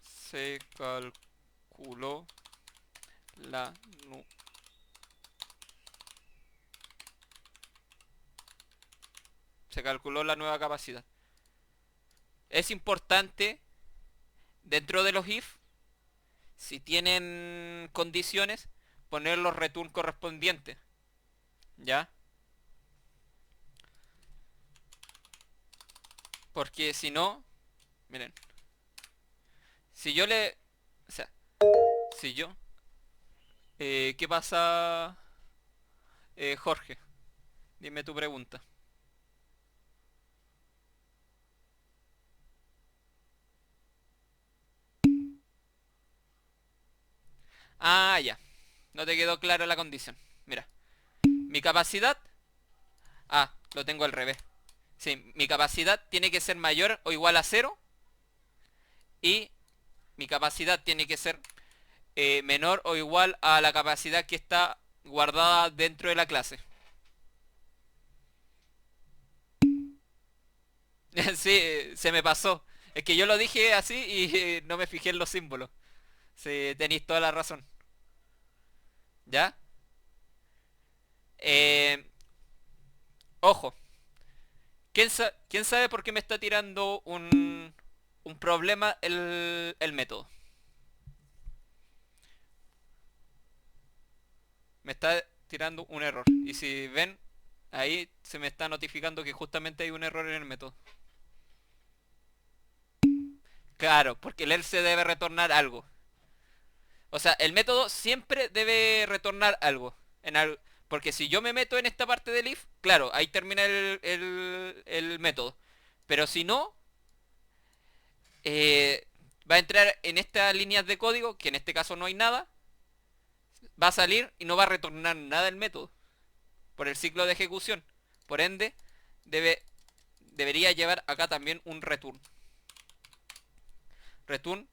se calculó la se calculó la nueva capacidad. Es importante dentro de los if, si tienen condiciones, poner los return correspondientes. ¿Ya? Porque si no, miren, si yo le... O sea, si yo... ¿qué pasa, Jorge? Dime tu pregunta. Ah, ya. No te quedó clara la condición. Mira, mi capacidad... Ah, lo tengo al revés. Sí, mi capacidad tiene que ser mayor o igual a 0. Y mi capacidad tiene que ser menor o igual a la capacidad que está guardada dentro de la clase. Sí, se me pasó. Es que yo lo dije así y no me fijé en los símbolos. Sí, tenéis toda la razón. ¿Ya? Eh, ojo. ¿Quién sabe por qué me está tirando un problema el método? Me está tirando un error. Y si ven, ahí se me está notificando que justamente hay un error en el método. Claro, porque el else debe retornar algo. O sea, el método siempre debe retornar algo. Porque si yo me meto en esta parte del if, claro, ahí termina el método. Pero si no, eh, va a entrar en estas líneas de código, que en este caso no hay nada, va a salir y no va a retornar nada el método por el ciclo de ejecución. Por ende, debería llevar acá también un return. Return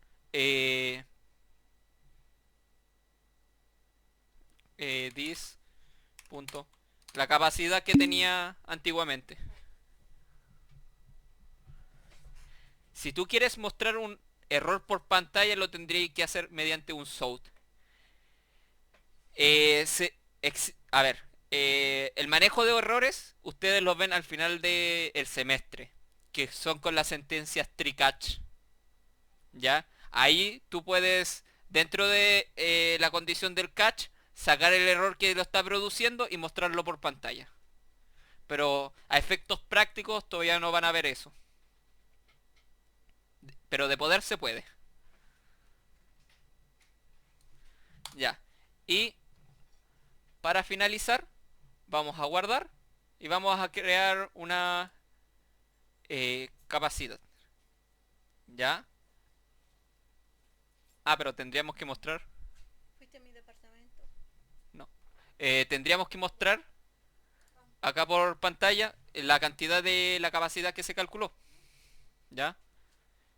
this punto, la capacidad que tenía antiguamente. Si tú quieres mostrar un error por pantalla, lo tendrías que hacer mediante un south. A ver, el manejo de errores, ustedes los ven al final del semestre, que son con las sentencias tricatch. ¿Ya? Ahí tú puedes, dentro de la condición del catch, sacar el error que lo está produciendo y mostrarlo por pantalla. Pero a efectos prácticos todavía no van a ver eso. Pero de poder se puede. Ya. Y para finalizar, vamos a guardar y vamos a crear una capacidad. ¿Ya? Ah, pero tendríamos que mostrar... ¿Fuiste a mi departamento? No. Tendríamos que mostrar acá por pantalla la cantidad de la capacidad que se calculó. ¿Ya?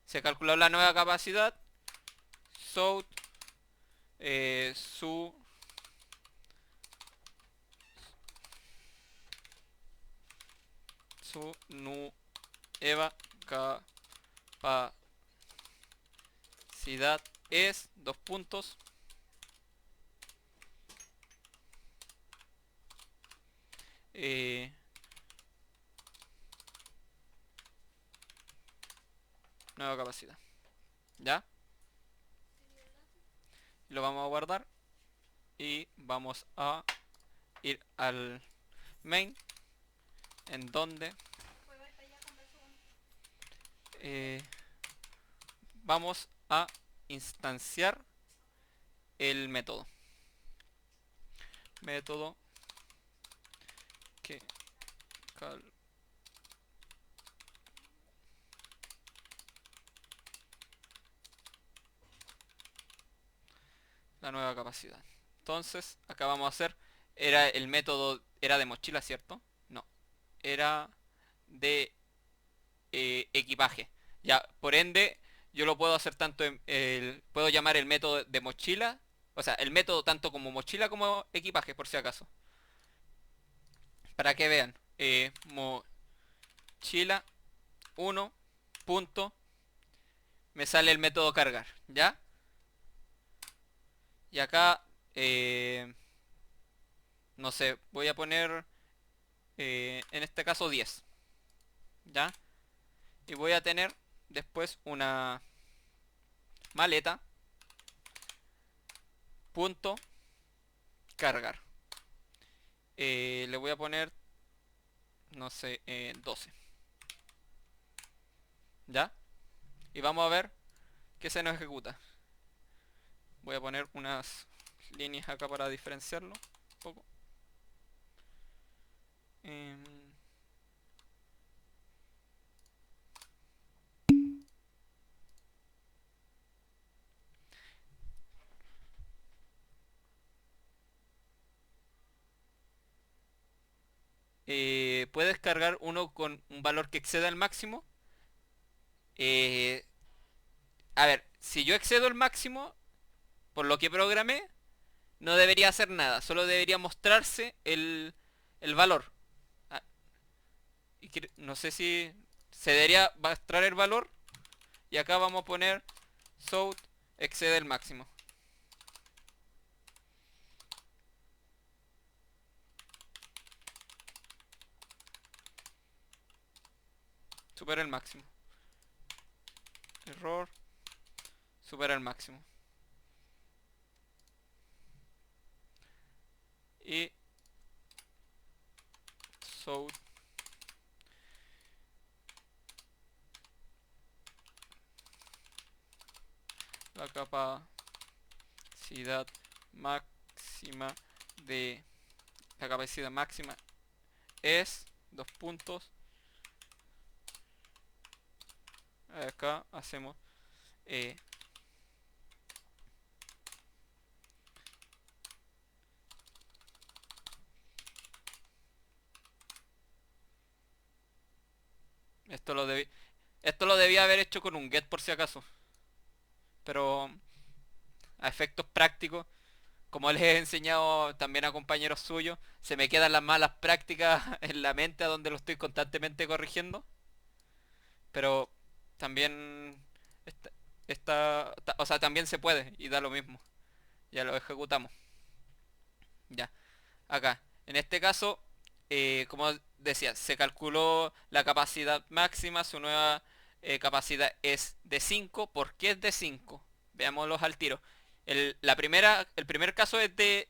Se calculó la nueva capacidad. South su su nueva capacidad es dos puntos nueva capacidad. ¿Ya? Lo vamos a guardar y vamos a ir al main, en donde vamos a instanciar el método que la nueva capacidad. Entonces acá vamos a hacer, era el método, era de mochila, ¿cierto? No, era de equipaje. Ya, por ende, yo lo puedo hacer tanto puedo llamar el método de mochila, o sea, el método tanto como mochila como equipaje, por si acaso. Para que vean, mochila 1 punto, me sale el método cargar, ¿ya? Y acá, no sé, voy a poner, en este caso 10, ¿ya? Y voy a tener después una maleta punto cargar. Le voy a poner, no sé, 12, ¿ya? Y vamos a ver que se nos ejecuta. Voy a poner unas líneas acá para diferenciarlo un poco. Puedes cargar uno con un valor que exceda el máximo. A ver, si yo excedo el máximo, por lo que programé, no debería hacer nada, solo debería mostrarse el valor. Ah, y no sé si se debería mostrar el valor. Y acá vamos a poner south excede el máximo. Supera el máximo. Error. Supera el máximo. Y south la capacidad máxima de la capacidad máxima es dos puntos. Acá hacemos esto lo debía haber hecho con un get por si acaso, pero a efectos prácticos, como les he enseñado también a compañeros suyos, se me quedan las malas prácticas en la mente, a donde lo estoy constantemente corrigiendo. Pero también o sea, también se puede y da lo mismo. Ya lo ejecutamos. Ya, acá. En este caso, como decía, se calculó la capacidad máxima, su nueva capacidad es de 5. ¿Por qué es de 5? Veámoslos al tiro. El primer caso es de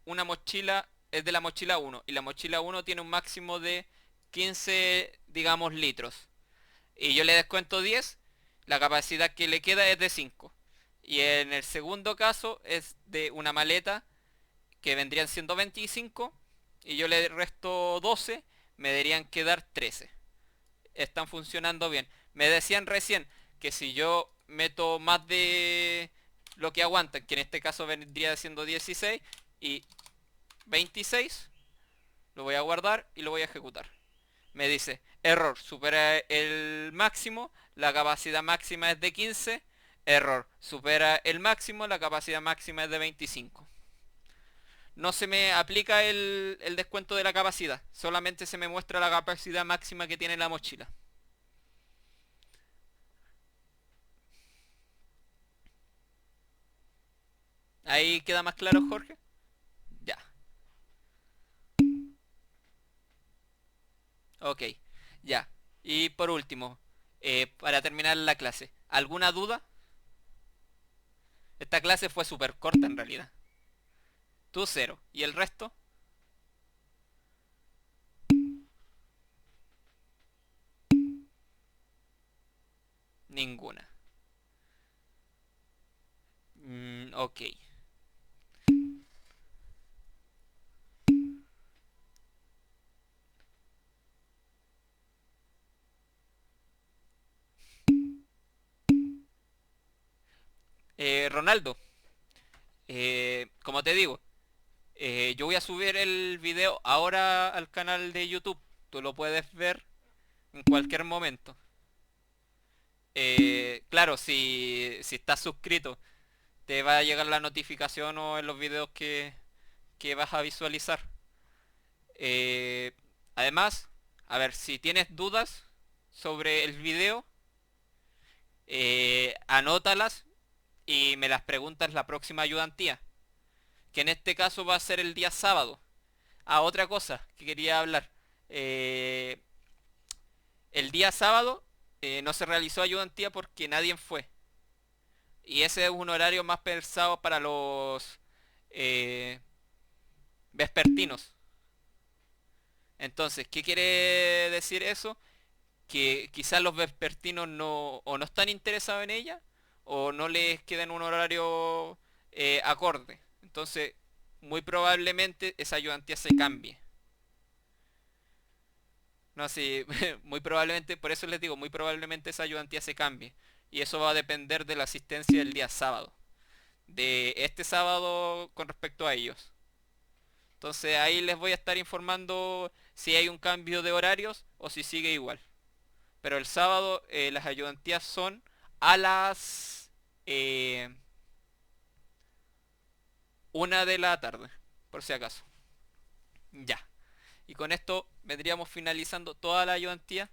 una mochila, es de la mochila 1. Y la mochila 1 tiene un máximo de 15, digamos, litros. Y yo le descuento 10, la capacidad que le queda es de 5. Y en el segundo caso es de una maleta que vendrían siendo 25 y yo le resto 12, me deberían quedar 13. Están funcionando bien. Me decían recién que si yo meto más de lo que aguantan, que en este caso vendría siendo 16 y 26, lo voy a guardar y lo voy a ejecutar. Me dice, error, supera el máximo, la capacidad máxima es de 15, error, supera el máximo, la capacidad máxima es de 25. no se me aplica el descuento de la capacidad. Solamente se me muestra la capacidad máxima que tiene la mochila. ¿Ahí queda más claro, Jorge? Ya. Ok. Ya. Y por último, para terminar la clase, ¿alguna duda? Esta clase fue súper corta en realidad. Tú cero. ¿Y el resto? Ninguna. Ok. Ronaldo, como te digo, yo voy a subir el video ahora al canal de YouTube. Tú lo puedes ver en cualquier momento. Claro, si estás suscrito, te va a llegar la notificación o en los videos que vas a visualizar. Eh, Además, a ver, si tienes dudas sobre el video, anótalas y me las preguntas la próxima ayudantía, que en este caso va a ser el día sábado. Ah, otra cosa que quería hablar. Eh, el día sábado no se realizó ayudantía porque nadie fue. Y ese es un horario más pensado para los eh, vespertinos. Entonces, ¿qué quiere decir eso? Que quizás los vespertinos no, o no están interesados en ella, o no les queda en un horario acorde. Entonces, muy probablemente esa ayudantía se cambie. No, sí, muy probablemente, por eso les digo, muy probablemente esa ayudantía se cambie. Y eso va a depender de la asistencia del día sábado. De este sábado con respecto a ellos. Entonces ahí les voy a estar informando si hay un cambio de horarios o si sigue igual. Pero el sábado las ayudantías son a las 1 de la tarde, por si acaso. Ya. Y con esto vendríamos finalizando toda la ayudantía.